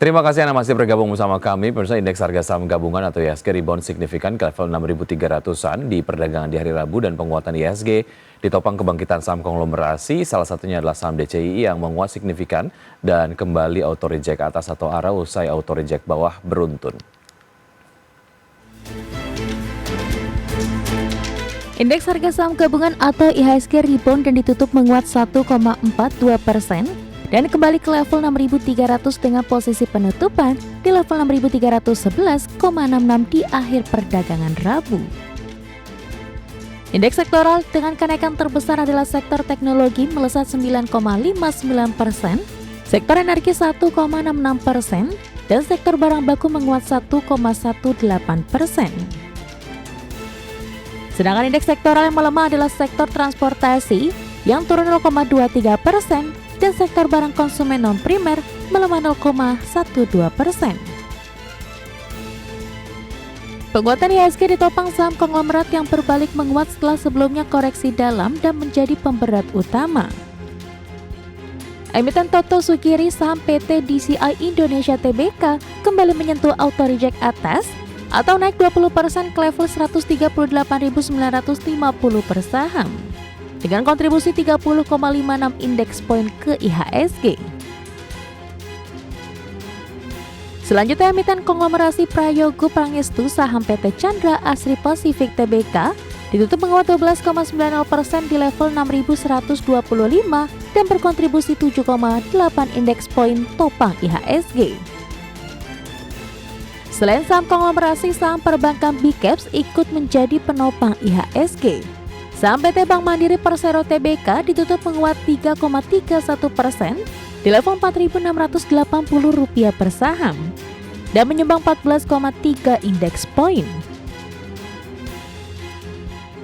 Terima kasih Anda masih bergabung bersama kami. Pemirsa, indeks harga saham gabungan atau IHSG rebound signifikan ke level 6.300-an di perdagangan di hari Rabu dan penguatan IHSG ditopang kebangkitan saham konglomerasi. Salah satunya adalah saham DCI yang menguat signifikan dan kembali auto reject atas atau arah usai auto reject bawah beruntun. Indeks harga saham gabungan atau IHSG rebound dan ditutup menguat 1,42% dan kembali ke level 6.300 dengan posisi penutupan di level 6.311,66 di akhir perdagangan Rabu. Indeks sektoral dengan kenaikan terbesar adalah sektor teknologi melesat 9,59%, sektor energi 1,66%, dan sektor barang baku menguat 1,18%. Sedangkan indeks sektoral yang melemah adalah sektor transportasi yang turun 0,23%, dan sektor barang konsumen non-primer melemah 0,12%. Penguatan IHSG ditopang saham konglomerat yang berbalik menguat setelah sebelumnya koreksi dalam dan menjadi pemberat utama. Emiten Toto Sukiri saham PT DCI Indonesia Tbk kembali menyentuh auto reject atas atau naik 20% ke level 138.950 per saham, dengan kontribusi 30,56 indeks poin ke IHSG. Selanjutnya emiten konglomerasi Prayogo Pangestu saham PT Chandra Asri Pasifik Tbk ditutup menguat 12,90% di level 6.125 dan berkontribusi 7,8 indeks poin topang IHSG. Selain saham konglomerasi, saham perbankan Big Caps ikut menjadi penopang IHSG. Saham PT Bank Mandiri Persero Tbk ditutup menguat 3,31% di level Rp4.680 per saham dan menyumbang 14,3 indeks poin.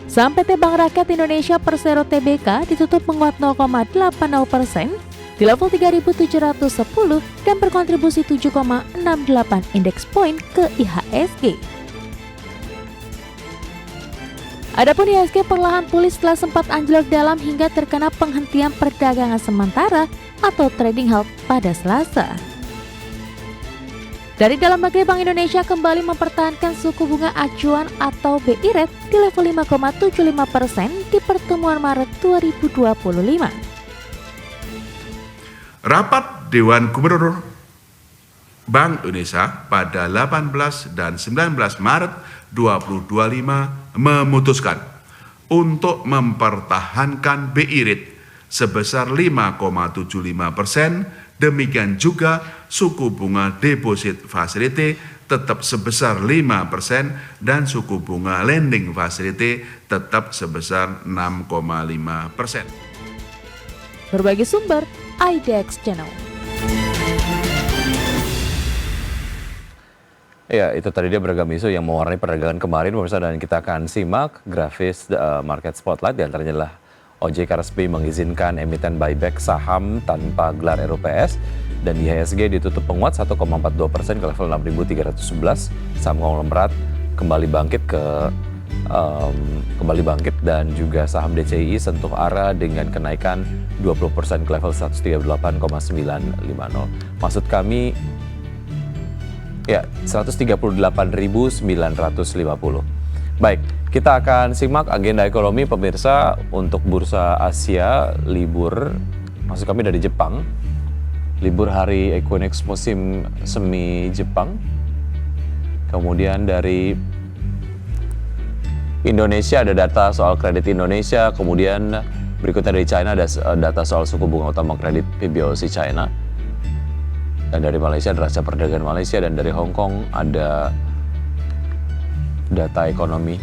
Saham PT Bank Rakyat Indonesia Persero Tbk ditutup menguat 0,80% di level 3.710 dan berkontribusi 7,68 indeks poin ke IHSG. Adapun IHSG perlahan pulih setelah sempat anjlok dalam hingga terkena penghentian perdagangan sementara atau trading halt pada Selasa. Dari dalam negeri, Bank Indonesia kembali mempertahankan suku bunga acuan atau BI rate di level 5,75% di pertemuan Maret 2025. Rapat Dewan Gubernur Bank Indonesia pada 18 dan 19 Maret 2025 memutuskan untuk mempertahankan BI rate sebesar 5,75%, demikian juga suku bunga deposit facility tetap sebesar 5% dan suku bunga lending facility tetap sebesar 6,5%. Berbagai sumber, IDX Channel. Ya, itu tadi dia beragam isu yang mewarnai perdagangan kemarin, pemirsa, dan kita akan simak grafis market spotlight. Di antaranya adalah OJK resmi mengizinkan emiten buyback saham tanpa gelar RUPS dan IHSG ditutup penguat 1,42% ke level 6.311. Saham konglomerat kembali bangkit dan juga saham DCI sentuh arah dengan kenaikan 20% ke level 138,950. Maksud kami ya 138.950. Baik, kita akan simak agenda ekonomi, pemirsa. Untuk bursa Asia libur, maksud kami dari Jepang, libur hari Equinox musim semi Jepang. Kemudian dari Indonesia ada data soal kredit Indonesia, kemudian berikutnya dari China ada data soal suku bunga utama kredit PBOC China. Dan dari Malaysia ada raca perdagangan Malaysia, dan dari Hong Kong ada data ekonomi.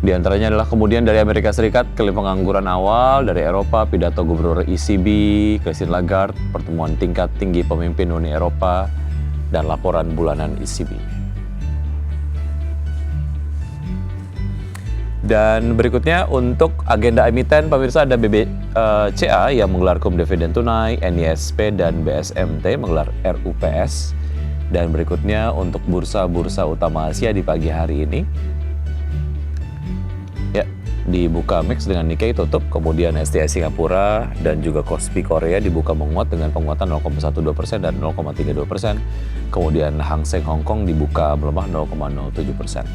Di antaranya adalah kemudian dari Amerika Serikat, klaim pengangguran awal, dari Eropa, pidato Gubernur ECB, Christine Lagarde, pertemuan tingkat tinggi pemimpin Uni Eropa, dan laporan bulanan ECB. Dan berikutnya untuk agenda emiten, pemirsa, ada BBCA yang menggelar kum dividen tunai, NISP dan BSMT menggelar RUPS. Dan berikutnya untuk bursa-bursa utama Asia di pagi hari ini. Ya, dibuka mix dengan Nikkei tutup, kemudian STI Singapura dan juga Kospi Korea dibuka menguat dengan penguatan 0,12% dan 0,32%. Kemudian Hang Seng Hong Kong dibuka melemah 0,07%.